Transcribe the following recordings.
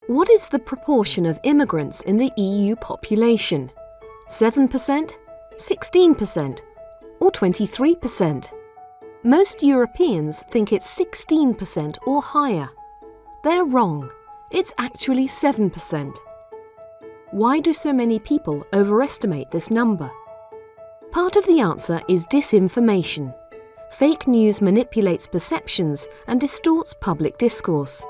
What is the proportion of immigrants in the EU population? 7%, 16%, or 23%? Most Europeans think it's 16% or higher. They're wrong. It's actually 7%. Why do so many people overestimate this number? Part of the answer is disinformation. Fake news manipulates perceptions and distorts public discourse.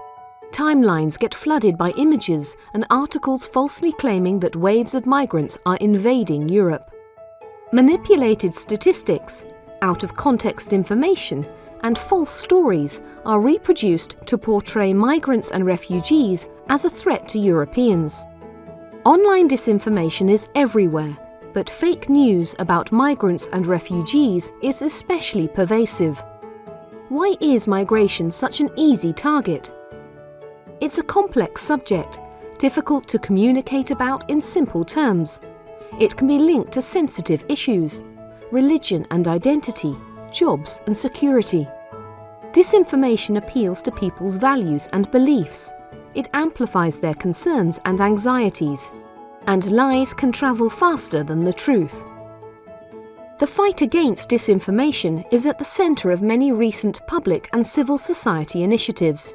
Timelines get flooded by images and articles falsely claiming that waves of migrants are invading Europe. Manipulated statistics, out-of-context information, and false stories are reproduced to portray migrants and refugees as a threat to Europeans. Online disinformation is everywhere, but fake news about migrants and refugees is especially pervasive. Why is migration such an easy target? It's a complex subject, difficult to communicate about in simple terms. It can be linked to sensitive issues: religion and identity, jobs and security. Disinformation appeals to people's values and beliefs. It amplifies their concerns and anxieties. And lies can travel faster than the truth. The fight against disinformation is at the centre of many recent public and civil society initiatives.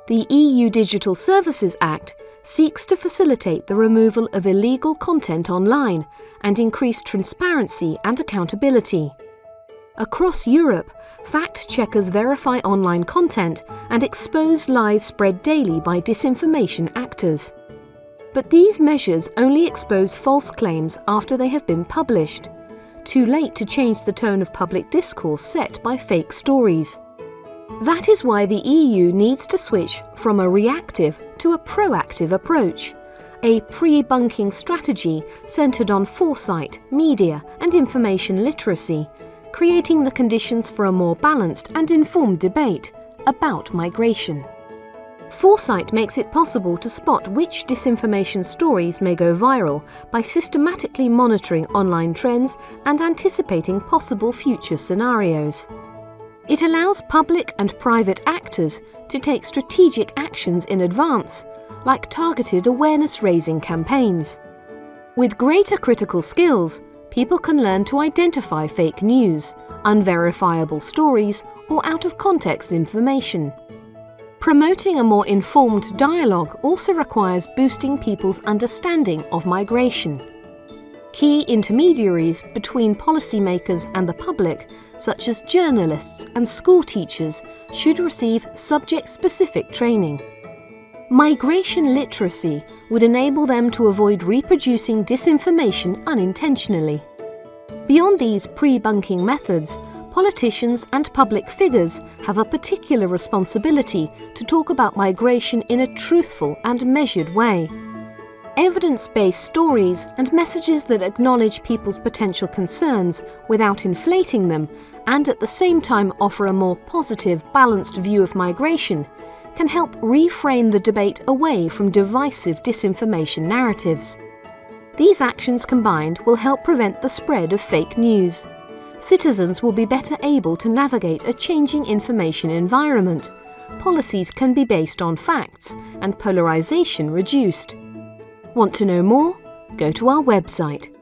The EU Digital Services Act seeks to facilitate the removal of illegal content online and increase transparency and accountability. Across Europe, fact-checkers verify online content and expose lies spread daily by disinformation actors. But these measures only expose false claims after they have been published, too late to change the tone of public discourse set by fake stories. That is why the EU needs to switch from a reactive to a proactive approach, a pre-bunking strategy centred on foresight, media and information literacy, creating the conditions for a more balanced and informed debate about migration. Foresight makes it possible to spot which disinformation stories may go viral by systematically monitoring online trends and anticipating possible future scenarios. It allows public and private actors to take strategic actions in advance, like targeted awareness-raising campaigns. With greater critical skills, people can learn to identify fake news, unverifiable stories, or out-of-context information. Promoting a more informed dialogue also requires boosting people's understanding of migration. Key intermediaries between policymakers and the public, such as journalists and school teachers, should receive subject-specific training. Migration literacy would enable them to avoid reproducing disinformation unintentionally. Beyond these pre-bunking methods, politicians and public figures have a particular responsibility to talk about migration in a truthful and measured way. Evidence-based stories and messages that acknowledge people's potential concerns without inflating them and at the same time offer a more positive, balanced view of migration can help reframe the debate away from divisive disinformation narratives. These actions combined will help prevent the spread of fake news. Citizens will be better able to navigate a changing information environment. Policies can be based on facts and polarization reduced. Want to know more? Go to our website